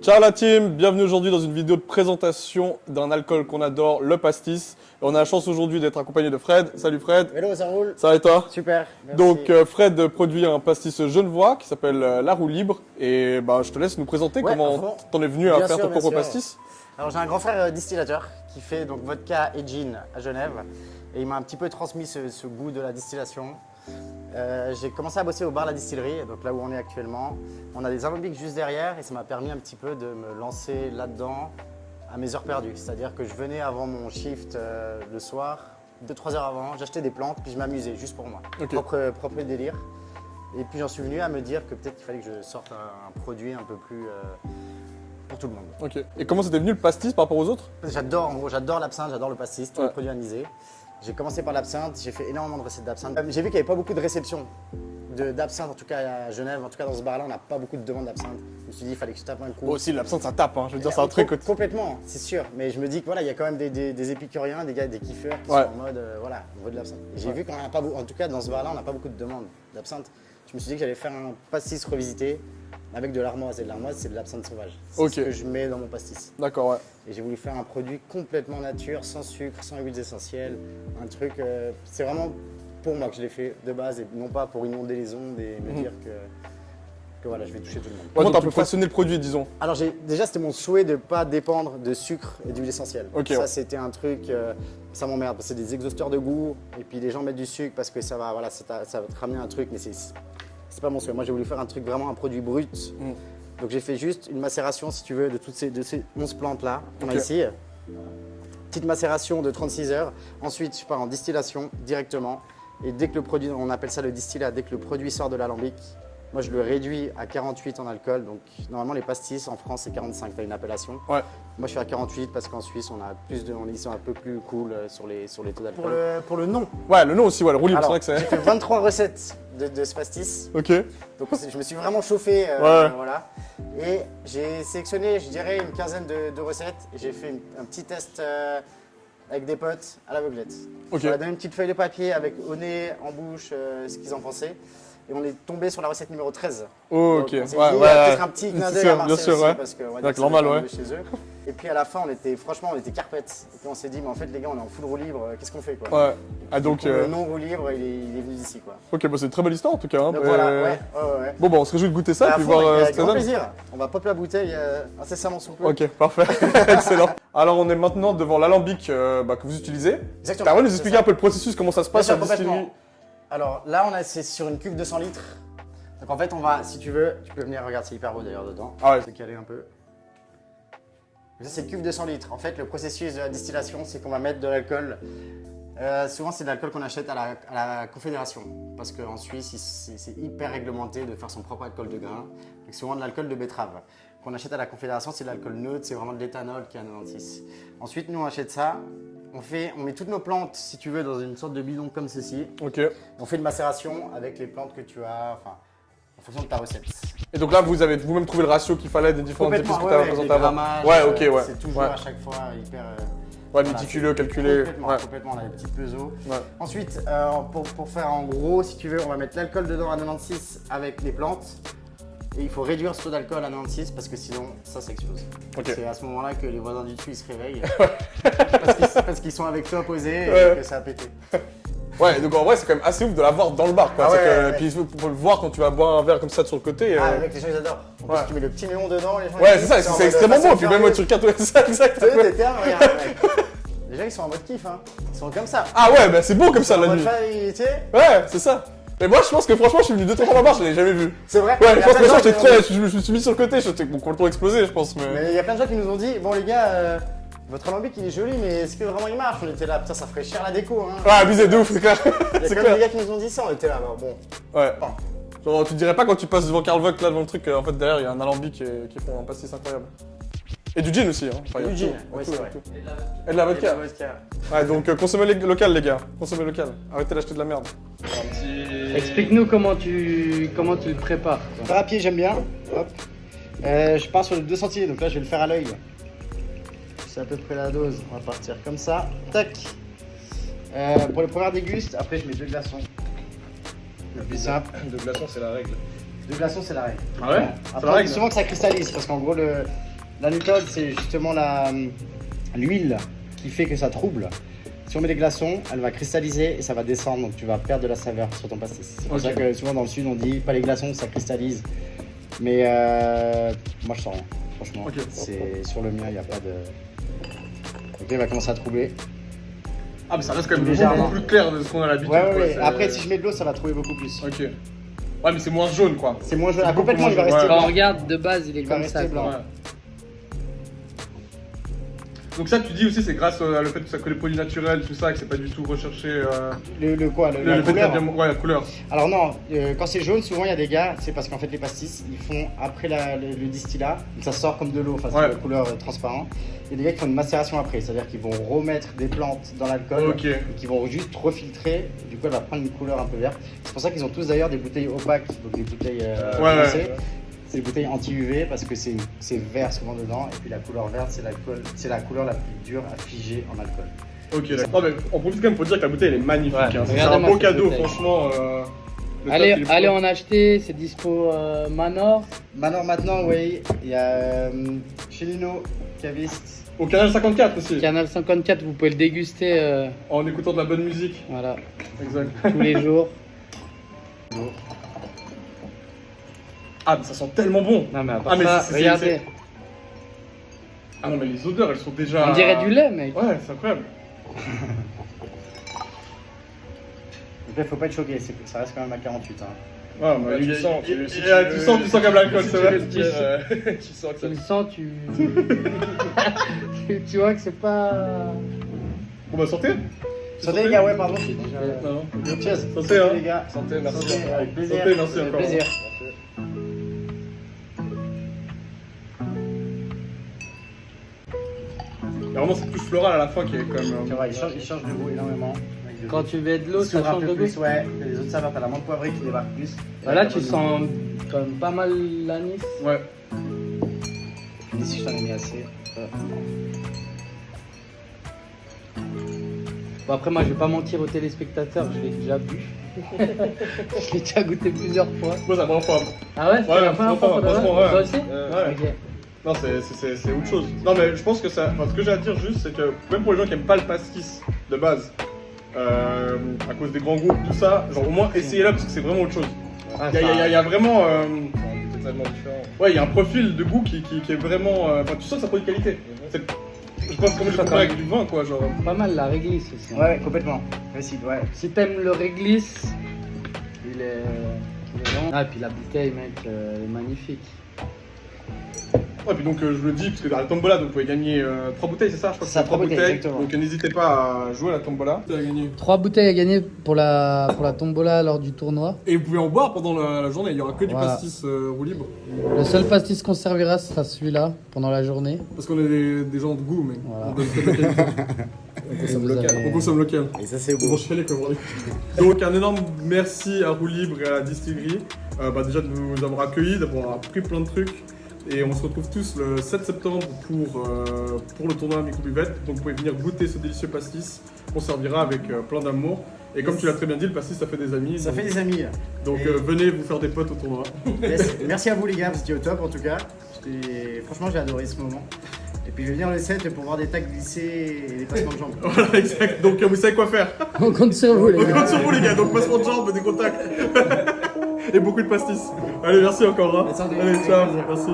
Ciao la team, bienvenue aujourd'hui dans une vidéo de présentation d'un alcool qu'on adore, le pastis. Et on a la chance aujourd'hui d'être accompagné de Fred. Salut Fred. Hello, ça roule. Ça va et toi? Super, merci. Donc Fred produit un pastis genevois qui s'appelle La Roue Libre. Et bah, je te laisse nous présenter comment t'en es venu à faire ton propre pastis. Alors j'ai un grand frère distillateur qui fait donc vodka et gin à Genève. Et il m'a un petit peu transmis ce goût de la distillation. J'ai commencé à bosser au bar La Distillerie, donc là où on est actuellement. On a des alambics juste derrière et ça m'a permis un petit peu de me lancer là-dedans à mes heures perdues. C'est-à-dire que je venais avant mon shift le soir, 2-3 heures avant, j'achetais des plantes puis je m'amusais juste pour moi. Okay. Propre délire. Et puis j'en suis venu à me dire que peut-être qu'il fallait que je sorte un produit un peu plus pour tout le monde. Ok. Et comment c'était venu le pastis par rapport aux autres? J'adore, en gros, j'adore l'absinthe, j'adore le pastis, tous les produits anisés. J'ai commencé par l'absinthe, j'ai fait énormément de recettes d'absinthe. J'ai vu qu'il n'y avait pas beaucoup de réception d'absinthe, en tout cas à Genève, en tout cas dans ce bar-là, on n'a pas beaucoup de demandes d'absinthe. Je me suis dit, il fallait que je tape un coup. Bon, aussi, l'absinthe ça tape, hein. Je veux dire, c'est un truc. Complètement, c'est sûr. Mais je me dis que voilà, il y a quand même des épicuriens, des gars, des kiffeurs qui sont en mode, voilà, on veut de l'absinthe. J'ai vu qu'on n'a pas beaucoup, en tout cas dans ce bar-là, on n'a pas beaucoup de demandes d'absinthe. Je me suis dit que j'allais faire un pastis revisité avec de l'armoise. Et de l'armoise, c'est de l'absinthe sauvage. C'est ce que je mets dans mon pastis. D'accord, ouais. Et j'ai voulu faire un produit complètement nature, sans sucre, sans huiles essentielles. Un truc, c'est vraiment pour moi que je l'ai fait de base et non pas pour inonder les ondes et me dire que voilà, je vais toucher tout le monde. Comment t'as un peu façonné le produit, disons? Alors déjà, c'était mon souhait de ne pas dépendre de sucre et d'huile essentielle. Ça, c'était un truc, ça m'emmerde parce que c'est des exhausteurs de goût et puis les gens mettent du sucre parce que ça va, voilà, ça va te ramener un truc, mais c'est pas mon souhait. Moi, j'ai voulu faire un truc vraiment un produit brut. Donc j'ai fait juste une macération, si tu veux, de ces 11 plantes-là qu'on a ici. Petite macération de 36 heures. Ensuite, je pars en distillation directement. Et dès que le produit, on appelle ça le distillat, dès que le produit sort de l'alambic, moi je le réduis à 48 en alcool. Donc normalement les pastis en France c'est 45, tu as une appellation. Ouais. Moi je suis à 48 parce qu'en Suisse on a plus de, ils sont un peu plus cool sur les taux d'alcool. Pour le nom. Ouais, le nom aussi, ouais, le roue libre, c'est vrai que c'est. J'ai fait 23 recettes de ce pastis. Ok. Donc je me suis vraiment chauffé, voilà. Et j'ai sélectionné, je dirais, une quinzaine de recettes. Et j'ai fait un petit test avec des potes à l'aveuglette. Okay. On a donné une petite feuille de papier avec au nez, en bouche, ce qu'ils en pensaient. Et on est tombé sur la recette numéro 13. Oh, ok. Donc, on s'est dit, peut-être un petit clin d'œil à Marseille aussi, parce que c'est normal, chez eux. Et puis à la fin, on était carpette. Et puis on s'est dit, mais en fait, les gars, on est en full roue libre, qu'est-ce qu'on fait quoi? Ouais. Ah, donc, le non roue libre, il est venu d'ici quoi. Ok, bah c'est une très belle histoire en tout cas. Hein, donc voilà, ouais. Bon, bah on se réjouit de goûter ça et puis voir ce que ça donne. Plaisir. On va popper la bouteille incessamment sous peu. Ok, parfait. Excellent. Alors on est maintenant devant l'alambic que vous utilisez. Exactement. T'as envie de nous expliquer un peu le processus, comment ça se passe à la distillerie? Alors là, c'est sur une cuve de 100 litres. Donc en fait, on va, si tu veux, tu peux venir, regarde, c'est hyper beau d'ailleurs dedans. Ah ouais. Je vais caler un peu. Ça, c'est une cuve de 100 litres. En fait, le processus de la distillation, c'est qu'on va mettre de l'alcool. Souvent, c'est de l'alcool qu'on achète à la Confédération. Parce qu'en Suisse, c'est hyper réglementé de faire son propre alcool de grain. C'est souvent de l'alcool de betterave. Qu'on achète à la Confédération, c'est de l'alcool neutre, c'est vraiment de l'éthanol qui est à 96. Ensuite, nous, on achète ça. On met toutes nos plantes, si tu veux, dans une sorte de bidon comme ceci. Ok. On fait une macération avec les plantes que tu as, enfin, en fonction de ta recette. Et donc là, vous avez vous-même trouvé le ratio qu'il fallait des différentes épices que tu as présentées avant. Ouais, ok, ouais. C'est toujours à chaque fois hyper. Méticuleux, calculé. Complètement, on a des petits pesos. Ouais. Ensuite, pour faire en gros, si tu veux, on va mettre l'alcool dedans à 96 avec les plantes. Et il faut réduire ce taux d'alcool à 96 parce que sinon, ça explose. Okay. C'est à ce moment-là que les voisins du dessus ils se réveillent. parce qu'ils sont avec toi posés et que ça a pété. Ouais, donc en vrai, c'est quand même assez ouf de l'avoir dans le bar. Quoi. Puis pour le voir quand tu vas boire un verre comme ça sur le côté. Ah, mec, les gens ils adorent. En plus, tu mets le petit néon dedans, les gens. Ouais, c'est ça, c'est extrêmement beau. Puis même tu regardes ça, exactement. Regarde, les gens ils sont en mode kiff, hein. Ils sont comme ça. Ah ouais, bah c'est beau comme ça la nuit. Ouais, c'est ça. Mais moi, je pense que franchement, je suis venu 2-3 fois dans le bar, je l'ai jamais vu. C'est vrai? Ouais, je pense que je me suis mis sur le côté, j'étais complètement explosé, je pense. Mais il y a plein de gens qui nous ont dit, bon les gars, votre alambic il est joli, mais est-ce que vraiment il marche? On était là, putain, ça ferait cher la déco. Hein. Ouais, abusé de ouf, c'est clair. Il y a plein de gars qui nous ont dit ça, on était là, alors bon. Ouais. Genre, tu te dirais pas quand tu passes devant Karl Vogt, là devant le truc, en fait derrière il y a un alambic qui font un pastis incroyable. Et du gin aussi, hein. Enfin, du gin, ouais, c'est vrai. Et de la vodka. Ouais, donc consommez local, les gars. Consommez local. Arrêtez d'acheter de la merde. Explique-nous comment tu le prépares. Faire à pied, j'aime bien. Hop. Je pars sur le 2 centilitres, donc là je vais le faire à l'œil. C'est à peu près la dose. On va partir comme ça. Tac. Pour les premières dégustes, après je mets 2 glaçons. Le plus simple. 2 glaçons, c'est la règle. 2 glaçons, c'est la règle. Ah ouais? Après, on dit souvent que ça cristallise parce qu'en gros, La méthode, c'est justement l'huile qui fait que ça trouble. Si on met des glaçons, elle va cristalliser et ça va descendre, donc tu vas perdre de la saveur sur ton pastis. C'est pour ça que souvent dans le sud, on dit pas les glaçons, ça cristallise. Mais moi, je sens rien. Franchement, c'est sur le mien, il n'y a pas de... Ok, il va commencer à troubler. Ah, mais ça reste quand même beaucoup plus clair de ce qu'on a l'habitude. Ouais. Après, si je mets de l'eau, ça va trouver beaucoup plus. Ok. Ouais, mais c'est moins jaune, quoi. C'est moins jaune. Ah, complètement, il va rester blanc. blanc. Regarde, de base, il est comme ça. Blanc. Ouais. Donc ça, tu dis aussi, c'est grâce au fait que ça colle les produits naturels, tout ça, que c'est pas du tout recherché. Le quoi, la fait couleur. Ouais, la couleur. Alors non, quand c'est jaune, souvent il y a des gars, c'est parce qu'en fait les pastis, ils font après le distillat, donc ça sort comme de l'eau, enfin c'est la couleur transparente. Il y a des gars qui font une macération après, c'est-à-dire qu'ils vont remettre des plantes dans l'alcool, et qui vont juste refiltrer, du coup elle va prendre une couleur un peu verte. C'est pour ça qu'ils ont tous d'ailleurs des bouteilles opaques, donc des bouteilles foncées. C'est des bouteilles anti-UV parce que c'est vert souvent dedans, et puis la couleur verte c'est la couleur la plus dure à figer en alcool. Ok, d'accord. Non mais on profite quand même pour dire que la bouteille elle est magnifique, hein. C'est un beau cadeau franchement. Allez en acheter, c'est dispo Manor. Manor maintenant, oui, il y a Chelino, Caviste. Au Canal 54 aussi. Canal 54, vous pouvez le déguster en écoutant de la bonne musique. Voilà. Exact. Tous les jours. Ah, mais ça sent tellement bon. Non, mais après regardez. Ah non, mais les odeurs, elles sont déjà... On dirait du lait, mec. Ouais, c'est incroyable. Donc là, faut pas être choqué, ça reste quand même à 48. Hein. Ouais, mais tu sens comme l'alcool, c'est vrai. Tu sens que tu vois que c'est pas... On va sortir. Santé les gars, ouais, pardon. Non. Cheers. Santé, hein. Les gars. Santé, merci. Santé, avec plaisir. Santé, merci encore. Plaisir. Il y a vraiment cette touche florale à la fin qui est quand même... C'est vrai, il change de goût énormément. Quand tu mets de l'eau, ça change de goût. Ouais, les autres saveurs, t'as la menthe poivrée qui débarque plus. Là, tu sens quand même pas mal l'anis. Ouais. Ici, je t'en ai mis assez. Bon, après, moi, je vais pas mentir aux téléspectateurs, je l'ai déjà bu. Je l'ai déjà goûté plusieurs fois. Moi, ça me rend pas. Ah ouais, c'est la première fois, franchement, ouais. Toi aussi Ouais. Ok. Non, c'est autre chose. Non, mais je pense que ça. Enfin, ce que j'ai à dire juste, c'est que même pour les gens qui aiment pas le pastis de base, à cause des grands groupes, tout ça, genre au moins essayez-la parce que c'est vraiment autre chose. Il y a vraiment. C'est totalement différent. Ouais, il y a un profil de goût qui est vraiment. Enfin, tu sens que ça produit de qualité. Je pense comme je le compare avec du vin, quoi, genre. Pas mal la réglisse aussi. Ouais, complètement. Facile, ouais. Si t'aimes le réglisse, il est bon. Ah, et puis la bouteille, mec, elle est magnifique. Ouais, puis donc je le dis, parce que dans la tombola, donc, vous pouvez gagner 3 bouteilles, c'est ça? Je crois que c'est 3 bouteilles. Exactement. Donc n'hésitez pas à jouer à la tombola. 3 bouteilles à gagner pour la tombola lors du tournoi. Et vous pouvez en boire pendant la journée, il n'y aura que du pastis roue libre. Le seul pastis qu'on servira sera celui-là pendant la journée. Parce qu'on est des gens de goût, mec. Voilà. On consomme local. Et ça, c'est Bon, beau. chialer, comme on dit. Donc un énorme merci à Roue Libre et à la distillerie. Déjà de nous avoir accueillis, d'avoir appris plein de trucs. Et on se retrouve tous le 7 septembre pour le tournoi Micro Buvette. Donc vous pouvez venir goûter ce délicieux pastis qu'on servira avec plein d'amour. Et comme tu l'as très bien dit, le pastis ça fait des amis. Ça fait des amis. Donc venez vous faire des potes au tournoi. Yes. Merci à vous les gars, vous étiez au top en tout cas. Franchement j'ai adoré ce moment. Et puis je vais venir le 7 pour voir des tacs glissés et des passements de jambes. Voilà, exact. Donc vous savez quoi faire. On compte sur vous les gars. On compte sur vous les gars, donc passement de jambes, des contacts. Et beaucoup de pastis. Allez, merci encore. Hein. Allez, ciao, merci.